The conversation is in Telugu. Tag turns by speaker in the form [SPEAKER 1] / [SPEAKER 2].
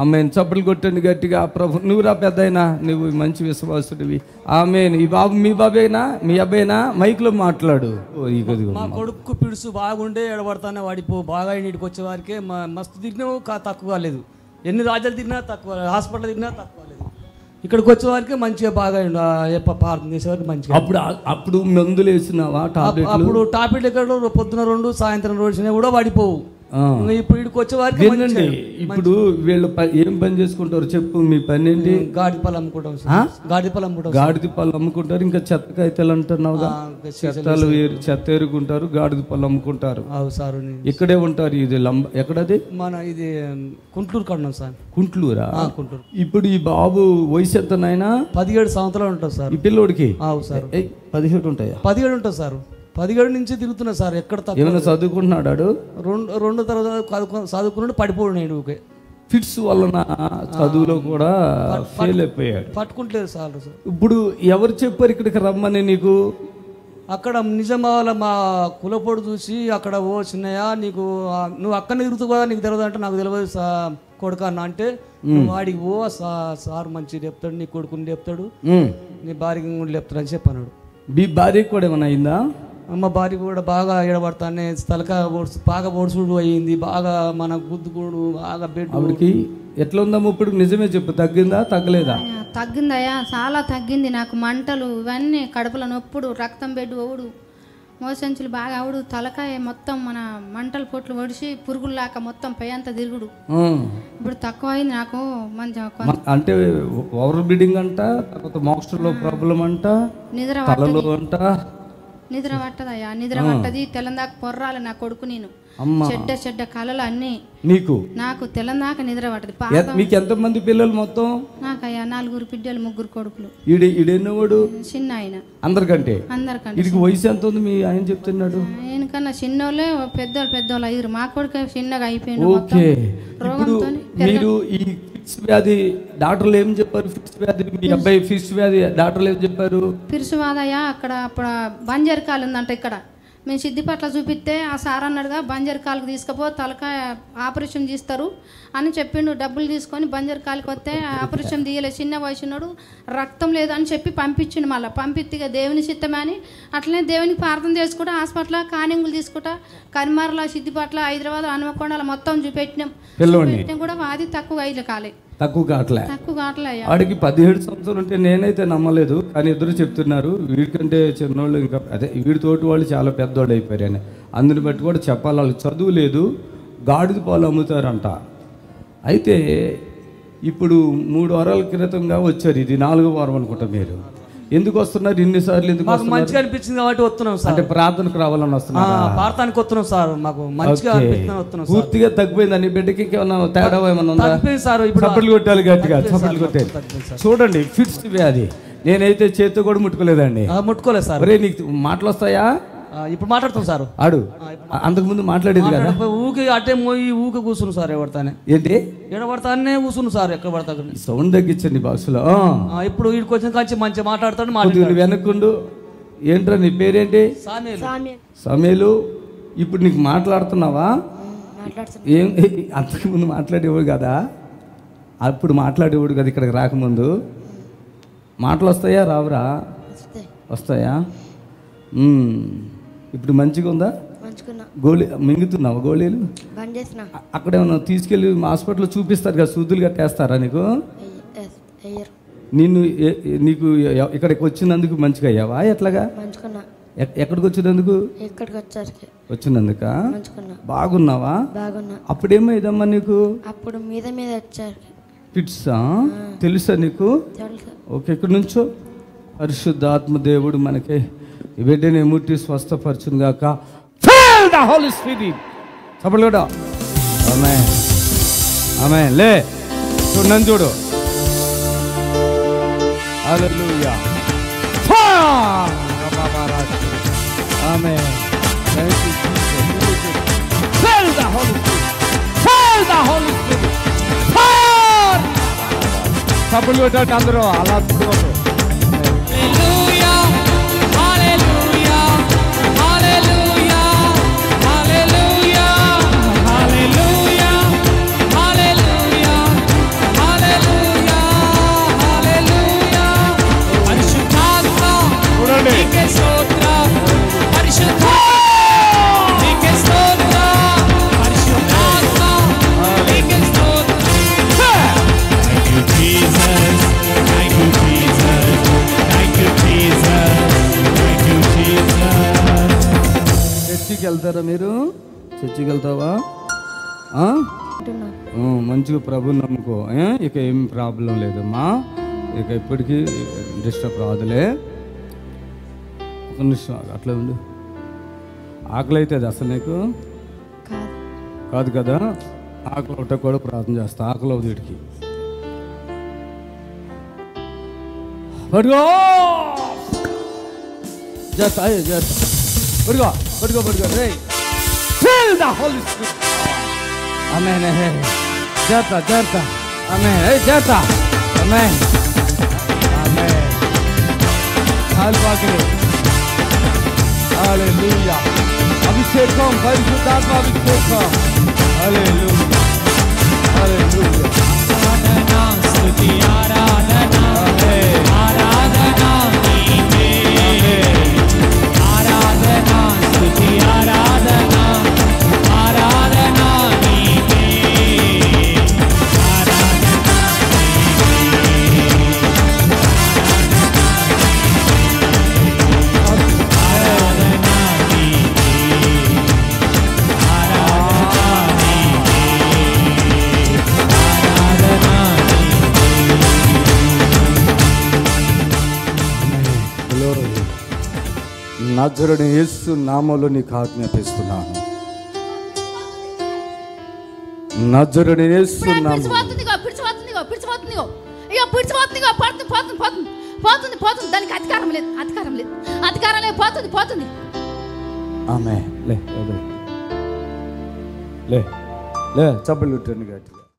[SPEAKER 1] ఆమేన్. చప్పట్లు కొట్టండి గట్టిగా. ప్రభు నువ్వు రా పెద్దయినా, నువ్వు మంచి విశ్వాసుడివి. ఆమేన్. ఈ బాబు మీ బాబేనా, మీ అబ్బాయినా? మైక్లో మాట్లాడు.
[SPEAKER 2] మా కొడుకు పిడుసు బాగుండే ఎడబడతానే వాడిపో బాగా ఇంటికి వచ్చే వారికే మస్తు తిరిగినా తక్కువ లేదు. ఎన్ని రాజ్యాలు తిరిగినా తక్కువ, హాస్పిటల్ తిరిగినా తక్కువ లేదు. ఇక్కడికి వచ్చే వారికి మంచిగా బాగా ప్రార్థన చేసేవారికి మంచిగా.
[SPEAKER 1] అప్పుడు మందులు వేసినావా?
[SPEAKER 2] అప్పుడు టాబ్లెట్ ఎక్కడ పొద్దున 2 సాయంత్రం 2 కూడా వాడిపోవు. ఇప్పుడు ఇక్కడికి వచ్చే వారికి
[SPEAKER 1] ఇప్పుడు వీళ్ళు ఏం పని చేసుకుంటారు చెప్పు? మీ పని ఏంటి?
[SPEAKER 2] గాడిద పళ్ళు అమ్ముకుంటాం.
[SPEAKER 1] గాడిద పళ్ళు అమ్ముకుంటారు. ఇంకా చెత్తకాయతలు అంటున్నావుగా, చెత్త ఏరుకుంటారు, గాడిద పళ్ళు అమ్ముకుంటారు. ఇక్కడే ఉంటారు. ఇది ఎక్కడది?
[SPEAKER 2] మన ఇది కుంట్లూరు కన్నా సార్.
[SPEAKER 1] కుంట్లూరా? కుంట్లూరు. ఇప్పుడు ఈ బాబు వయసు ఎంత నాయనా?
[SPEAKER 2] 17 సంవత్సరాలు ఉంటుంది సార్.
[SPEAKER 1] ఈ పిల్లోడికి
[SPEAKER 2] సార్
[SPEAKER 1] 17 ఉంటాయా?
[SPEAKER 2] 17 ఉంటుంది సార్. 17 నుంచి తిరుగుతున్నా సార్. ఎక్కడ
[SPEAKER 1] ఏమైనా చదువుకుంటున్నాడు?
[SPEAKER 2] 2 తరగతి చదువుకున్నాడు, పడిపోడు. నేను
[SPEAKER 1] ఫిట్స్ వలన చదువులో కూడా ఫెయిల్ అయిపోయాడు.
[SPEAKER 2] పట్టుకుంటలేదు సార్.
[SPEAKER 1] ఇప్పుడు ఎవరు చెప్పారు ఇక్కడికి రమ్మని నీకు?
[SPEAKER 2] అక్కడ నిజామాబాద్లో మా కులపోడు చూసి అక్కడ ఓ చిన్నయ్య నీకు నువ్వు అక్కడ తిరుగుతూ కదా నీకు తెలియదు అంటే నాకు తెలియదు కొడుకు అన్న అంటే నువ్వు వాడికి ఓ సార్ మంచిగా చెప్తాడు, నీ కొడుకుని చెప్తాడు, నీ భార్యకి కూడా చెప్తాడు అని చెప్పాడు.
[SPEAKER 1] మీ భార్యకి కూడా ఏమైనా అయిందా?
[SPEAKER 2] అమ్మ భార్య కూడా బాగా ఎడబడతానే తలకా బాగా బొడుసుడు అయ్యింది, బాగా మన గుద్దుకుడు బాగా బెడ్.
[SPEAKER 1] ఎట్లా ఉందమ్మా ఇప్పుడు? నిజమే చెప్పు, తగ్గిందా తగ్గలేదా?
[SPEAKER 3] తగ్గిందయ్యా, చాలా తగ్గింది. నాకు మంటలు ఇవన్నీ, కడుపులో నొప్పుడు, రక్తం బెడ్ ఓవుడు, మోసంచులు బాగా అవుడు, తలకాయ మొత్తం మన మంటలు పొట్లు ఒడిచి పురుగుల్లాక మొత్తం పై అంతా తిరుగుడు. ఇప్పుడు తక్కువ అయింది నాకు. మంచిగా
[SPEAKER 1] అంటే ఓవర్ బ్లీడింగ్ అంట, తర్వాత మోక్షంలో ప్రాబ్లం అంట,
[SPEAKER 3] నిద్ర పట్టదయ్యా, నిద్ర పట్టది. తెలందాక పొర్రాలి నా కొడుకు. నేను చెడ్డ కళలు అన్ని నాకు తెలందాక నిద్ర పట్టది.
[SPEAKER 1] మీకు ఎంత మంది పిల్లలు మొత్తం?
[SPEAKER 3] నాకయ్యా 4 బిడ్డలు, 3 కొడుకులు.
[SPEAKER 1] ఈడెన్నోడు?
[SPEAKER 3] చిన్న ఆయన.
[SPEAKER 1] అందరికంటే వయసు ఎంత ఉంది? మీ ఆయన చెప్తున్నాడు.
[SPEAKER 3] ఆయనకన్నా చిన్నోళ్ళే పెద్దోళ్ళు 5. మా కొడుకు చిన్నగా అయిపోయింది.
[SPEAKER 1] మీరు ఈ ఫిట్స్ వ్యాధి డాక్టర్లు ఏం చెప్పారు? ఫిట్స్ వ్యాధి మీ అబ్బాయి ఫిట్స్ వ్యాధి డాక్టర్లు ఏం చెప్పారు?
[SPEAKER 3] ఫిట్స్ వ్యాధయ్యా అక్కడ అప్పుడు బంజర్కాలు ఉందంట. ఇక్కడ మేము సిద్దిపట్ల చూపిస్తే ఆ సార్ అన్నాడుగా బంజర్కాలకు తీసుకుపో, తలకాయ ఆపరేషన్ చేస్తారు అని చెప్పిండు. డబ్బులు తీసుకొని బంజర్కాలకు వస్తే ఆపరేషన్ తీయలేదు. చిన్న వయసున్నాడు, రక్తం లేదు అని చెప్పి పంపించిండు. మళ్ళీ పంపిస్తే దేవుని చిత్తమే అని అట్లనే దేవునికి ప్రార్థన చేసుకుంటా హాస్పిటల్ కానింగులు తీసుకుంటా కరిమార్ల, సిద్దిపట్ల, హైదరాబాద్, హనుమకొండల మొత్తం చూపెట్టినాం కూడా వాది తక్కువ అయ్యి కాలే.
[SPEAKER 1] తక్కువ కావట్లే. వాడికి 17 సంవత్సరాలు ఉంటే నేనైతే నమ్మలేదు, కానీ ఇద్దరు చెప్తున్నారు వీడికంటే చిన్నోళ్ళు ఇంకా అదే వీడితోటి వాళ్ళు చాలా పెద్దోళ్ళు అయిపోయారు అని. అందుని బట్టి కూడా చెప్పాలి, వాళ్ళకి చదువు లేదు, గాడిద పాలు అమ్ముతారంట. అయితే ఇప్పుడు 3 వారాల క్రితంగా వచ్చారు. ఇది 4వ వారం అనుకుంటా. మీరు ఎందుకు వస్తున్నారు ఇన్నిసార్లు? ఎందుకు?
[SPEAKER 2] మంచిగా అనిపించింది కాబట్టి వస్తున్నాం సార్.
[SPEAKER 1] అంటే ప్రార్థనకు రావాలని వస్తున్నారు?
[SPEAKER 2] ప్రార్థనకు వస్తున్నాం సార్. మాకు మంచిగా వస్తున్నాం.
[SPEAKER 1] పూర్తిగా తగ్గిపోయింది అని బిడ్డకి ఏమన్నా తేడా ఏమన్నా ఉందా?
[SPEAKER 2] సార్ ఇప్పుడు
[SPEAKER 1] చప్పట్లు కొట్టాలి గట్టిగా, చప్పట్లు కొట్టాలి. చూడండి ఫిట్స్ వ్యాధి నేనైతే చేతితో కూడా ముట్టుకోలేదండి.
[SPEAKER 2] ముట్టుకోలేదు సార్.
[SPEAKER 1] ఒరే నీకు మాటలు వస్తాయా?
[SPEAKER 2] ఇప్పుడు మాట్లాడుతాం సార్.
[SPEAKER 1] ఆడు అంతకు ముందు మాట్లాడేది కదా.
[SPEAKER 2] ఊకే అటే మోయి ఊకే కూర్చును సార్. ఎవడతానే ఏంటి ఎడబడతానే కూర్చును సార్. ఎక్కడ పడతా
[SPEAKER 1] సౌండ్ తగ్గించండి బాక్సులో.
[SPEAKER 2] ఇప్పుడు వీడికి వచ్చిన కాంచి మంచిగా మాట్లాడతాడు.
[SPEAKER 1] వెనక్కుండు. ఏంట్రా నీ పేరేంటి? సమేలు. ఇప్పుడు నీకు మాట్లాడుతున్నావా? ఏం అంతకు ముందు మాట్లాడేవాడు కదా, అప్పుడు మాట్లాడేవాడు కదా ఇక్కడికి రాకముందు. మాటలు వస్తాయా రావురా? వస్తాయా? ఇప్పుడు మంచిగా ఉందా? గోళీ మింగుతున్నావా? గోళీలు అక్కడేమన్నా తీసుకెళ్ళి హాస్పిటల్లో చూపిస్తారు కదా, సూదులు కట్టేస్తారా నీకు? నీకు ఇక్కడికి వచ్చినందుకు మంచిగా అయ్యావా? ఎట్లాగా? ఎక్కడికి వచ్చినందుకు? వచ్చినందుక బాగున్నావా? అప్పుడేమైందమ్మా నీకు?
[SPEAKER 4] అప్పుడు మీద మీద వచ్చారు.
[SPEAKER 1] ఫిట్సా? తెలుసా నీకు? ఓకే, ఇక్కడ నుంచో పరిశుద్ధాత్మ దేవుడు మనకి బిడ్డని ముట్టి స్వస్థపరచును గాక. Fill the Holy Spirit. చెప్పలేడా? ఆమేన్ ఆమేన్. లే చూడండి, చూడు. హల్లెలూయా. ఆమేన్. Thank you Jesus. Fill the Holy Spirit. Fill the Holy Spirit. చెప్పలేడా? అందరూ అలా చూడొద్దు. వెళ్తారా మీరు? చర్చికి వెళ్తావా? మంచిగా ప్రభుని నమ్ముకో. ఇక ఏం ప్రాబ్లం లేదమ్మా. ఇక ఇప్పటికీ డిస్టర్బ్ రాదులే. ఒక నిమిషం అట్లా ఉండు. ఆకలి అవుతుంది అసలు నీకు? కాదు కదా. ఆకలి ఒకటి కూడా ప్రార్థన చేస్తా. ఆకలి అవుతుంది వీడికి. పడుకో చేస్తా చేస్తా. పడుకో పడుకో పడుకో రే. Amen. Jata. Amen. Hey, Jata. Amen. Hallelujah. Abhishekam, Parishuthatma Abhishekam. Hallelujah. Aradhana, Stuti, Aradhana. Aradhana, Nime. Aradhana, Stuti, Aradhana. Aradhana, Nime. నజరుడైన యేసు నామములో నీకు ఆజ్ఞాపిస్తున్నాను. నజరుడైన యేసు నామములో
[SPEAKER 5] పోతుంది. దానికి అధికారం లేదు. పోతుంది.
[SPEAKER 1] ఆమె లే చప్పట్లు కొట్టండి గట్టి.